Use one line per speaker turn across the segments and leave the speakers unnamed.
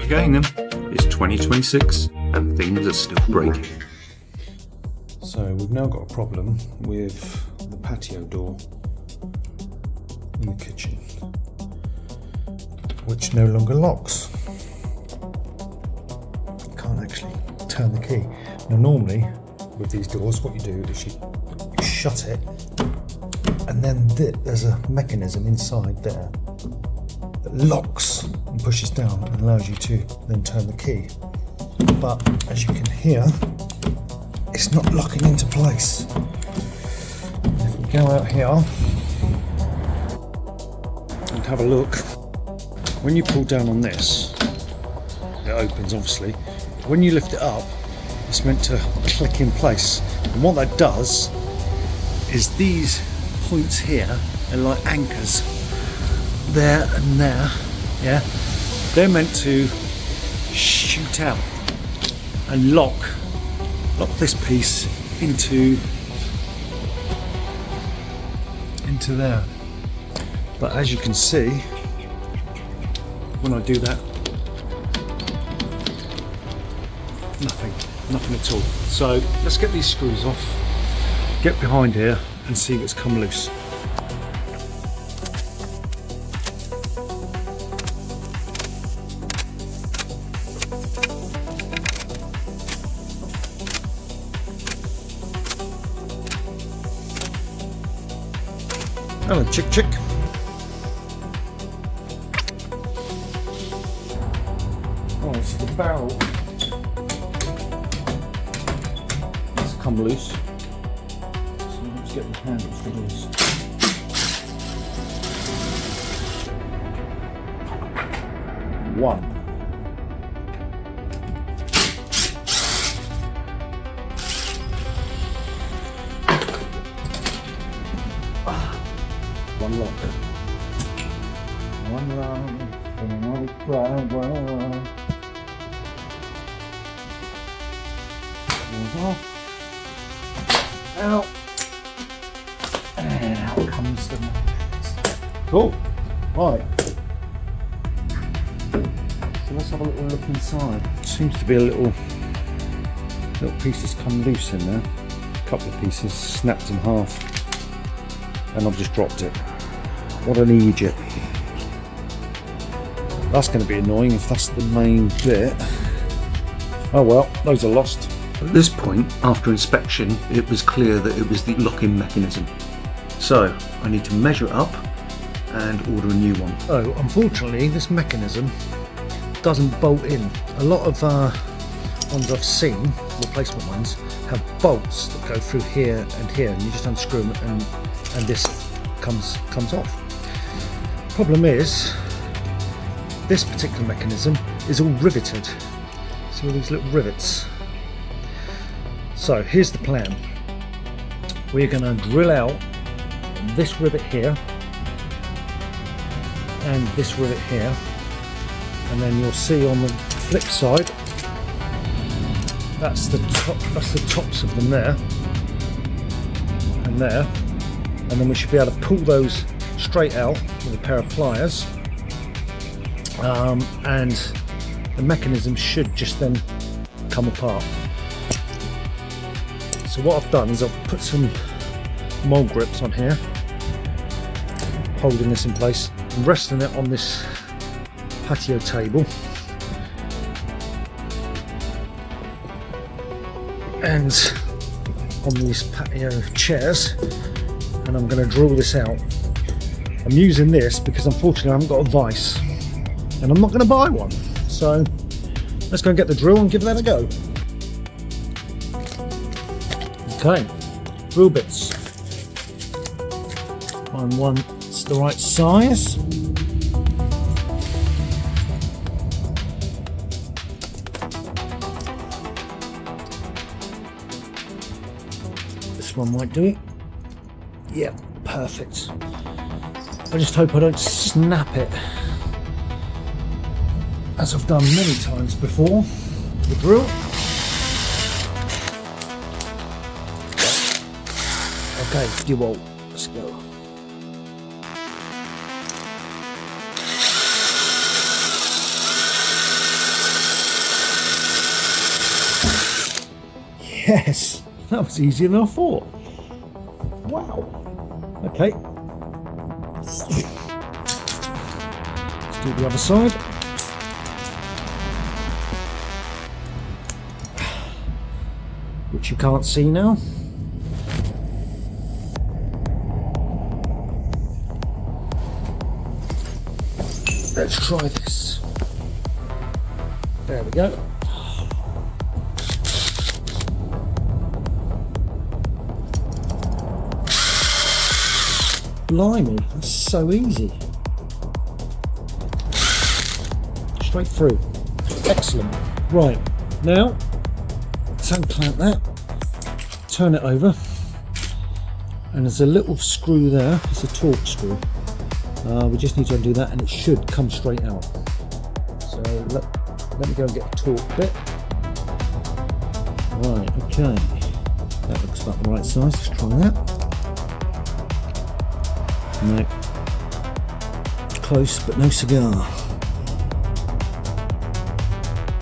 again then. It's 2026 and things are still breaking.
So we've now got a problem with the patio door in the kitchen, which no longer locks. You can't actually turn the key. Now normally with these doors what you do is you shut it, and then there's a mechanism inside there that locks and pushes down and allows you to then turn the key. But as you can hear, it's not locking into place. If we go out here and have a look, when you pull down on this, it opens obviously. When you lift it up, it's meant to click in place. And what that does is these points here are like anchors, there and there, yeah? They're meant to shoot out and lock this piece into there. But as you can see, when I do that, nothing at all. So let's get these screws off, get behind here and see what's come loose. Hello, chick. Oh, so the barrel has come loose. So let's get the handles for these. One. One lock. One round. Off. Out. And out comes the mattress. Cool. Right. So let's have a little look inside. Seems to be a little pieces come loose in there. A couple of pieces snapped in half. And I've just dropped it. What an idiot. That's going to be annoying if that's the main bit. Oh well, those are lost.
At this point, after inspection, it was clear that it was the lock-in mechanism. So I need to measure it up and order a new one.
Oh, unfortunately, this mechanism doesn't bolt in. A lot of ones I've seen, replacement ones, have bolts that go through here, and you just unscrew them and this comes off. Problem is, this particular mechanism is all riveted. See all these little rivets. So here's the plan. We're going to drill out this rivet here and this rivet here, and then you'll see on the flip side that's the tops of them there and there, and then we should be able to pull those straight out with a pair of pliers, and the mechanism should just then come apart. So what I've done is I've put some mold grips on here, holding this in place, and resting it on this patio table, and on these patio chairs, and I'm going to drill this out. I'm using this because unfortunately I haven't got a vise and I'm not going to buy one, so let's go and get the drill and give that a go. Okay, drill bits. Find one that's the right size. This one might do it. Yep, perfect. I just hope I don't snap it, as I've done many times before with the drill. Okay, DeWalt, let's go. Yes, that was easier than I thought. Wow. Okay. Let's do the other side. Which you can't see now. Let's try this. There we go. Blimey, that's so easy. Straight through. Excellent. Right, now let's unclamp that, turn it over, and there's a little screw there. It's a torque screw. We just need to undo that and it should come straight out. So let me go and get the torque bit. Right, okay. That looks about the right size. Let's try that. No. Close but no cigar.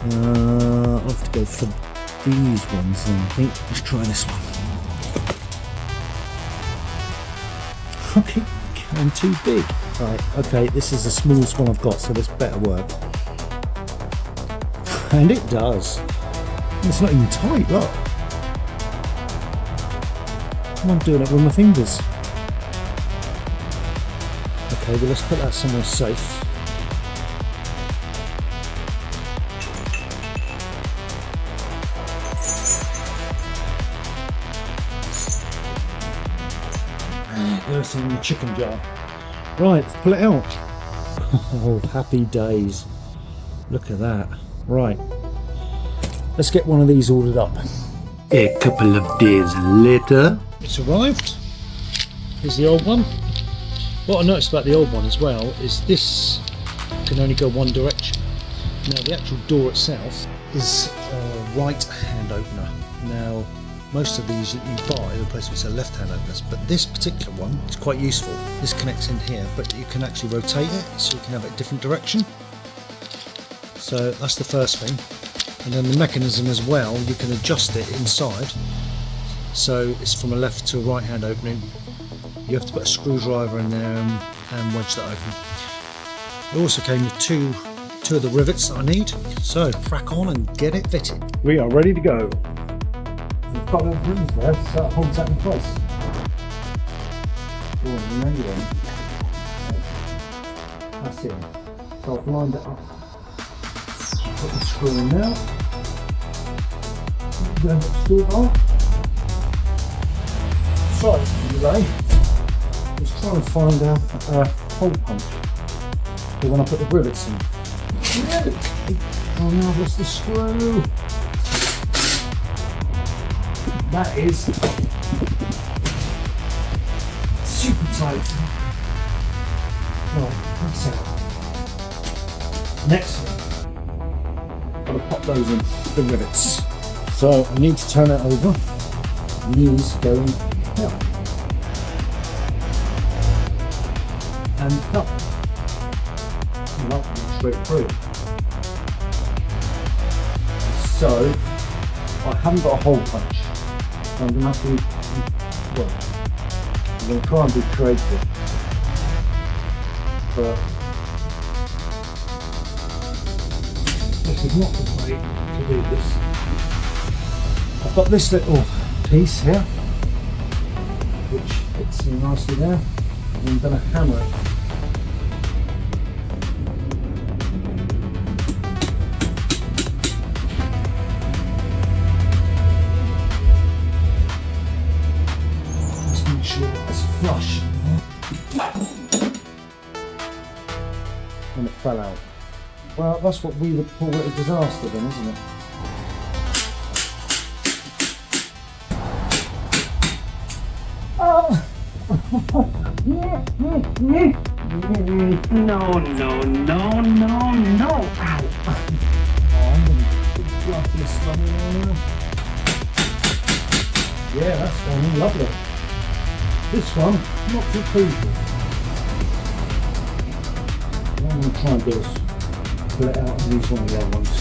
I'll have to go for these ones then, I think. Let's try this one. Okay, I'm too big. Right, okay, this is the smallest one I've got, so this better work. And it does. It's not even tight, look. I'm doing it with my fingers. Okay, well let's put that somewhere safe. There's in the chicken jar. Right, let's pull it out. Oh, happy days. Look at that. Right. Let's get one of these ordered up.
A couple of days later.
It's arrived. Here's the old one. What I noticed about the old one as well is this can only go one direction. Now the actual door itself is a right hand opener. Now most of these that you buy are replacements are left hand openers, but this particular one is quite useful. This connects in here, but you can actually rotate it so you can have it a different direction. So that's the first thing. And then the mechanism as well, you can adjust it inside. So it's from a left to a right hand opening. You have to put a screwdriver in there and wedge that open. It also came with two of the rivets that I need. So crack on and get it fitted. We are ready to go. We've got little grooves there, so that holds that in place. Oh, amazing. That's it. So I've lined it up. Put the screw in now. Then the screw bar. Sorry for the delay. I was trying to find a hole punch for when I put the rivets in. Oh no, I've lost the screw. That is super tight. Right, that's it. Next thing, I'm going to pop those in, the rivets. So I need to turn it over. These go in here. And up. And up and straight through. So I haven't got a hole punch. I'm going to have to, well, I'm going to try and be creative, but this is not the way to do this. I've got this little piece here, which fits in nicely there, and I'm going to hammer it. Flush. And it fell out. Well, that's what we would call it a disaster then, isn't it? Oh! No. Ow! Oh, I'm going to drop this one in now. Yeah, that's going in lovely. This one, not too painful. What I'm going to try and do is pull it out and use one of the other ones.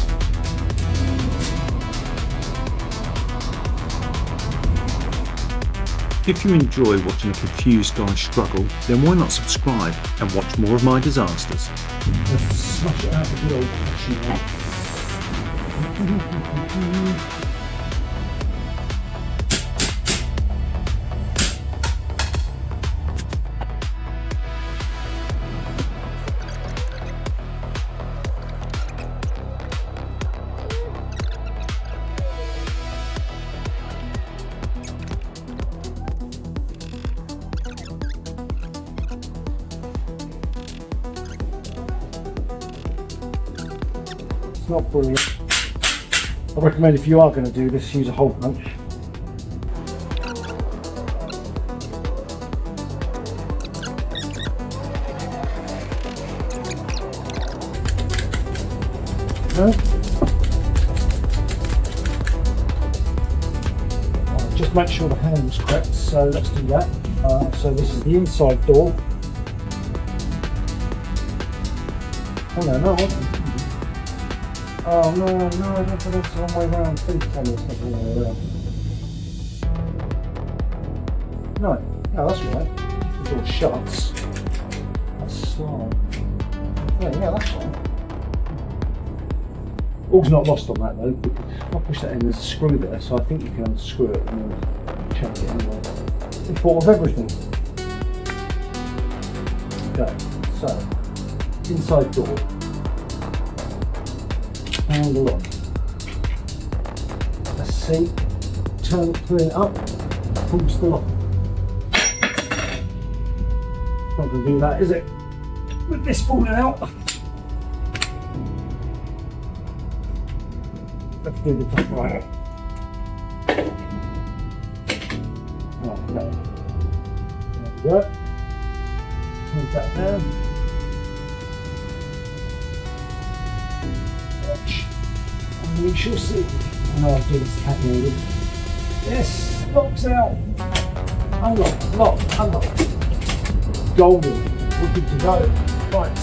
If you enjoy watching a confused guy struggle, then why not subscribe and watch more of my disasters?
Let's smash it out with the old patio. It's not brilliant. I recommend if you are going to do this, use a hole punch. No? Just make sure the handle's correct, so let's do that. So this is the inside door. Oh no, oh no, that's the wrong way around. Please tell me it's not the wrong way around. No, that's right. The door shuts. That's slide. Yeah, that's right. All's not lost on that though. If I push that in, there's a screw there, so I think you can unscrew it and then change it anyway. We thought of everything. Okay, so inside door. Handle on. A seat, turn it up, pulls the lock. Not going to do that, is it? With this falling out. Let's do the top right. Oh, no. There we go. Move that down. And we shall see. I know I'll do this cat moving. Yes, locks out. Unlock, lock, unlock. Golden. We're good to go. Right,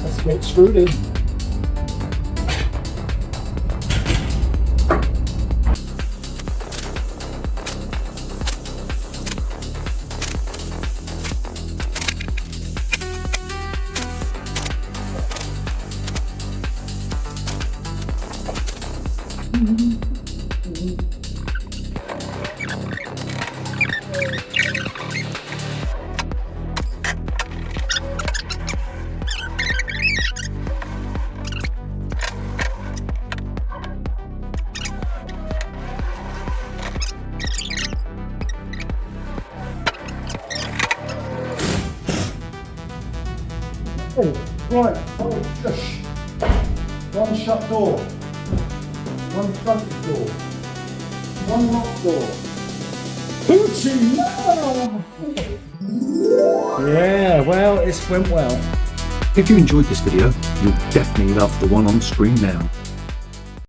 let's get it screwed in. Right, shush. One shut door, one front door, one locked door. Hoochie, no! Yeah, well, it went well.
If you enjoyed this video, you'll definitely love the one on screen now.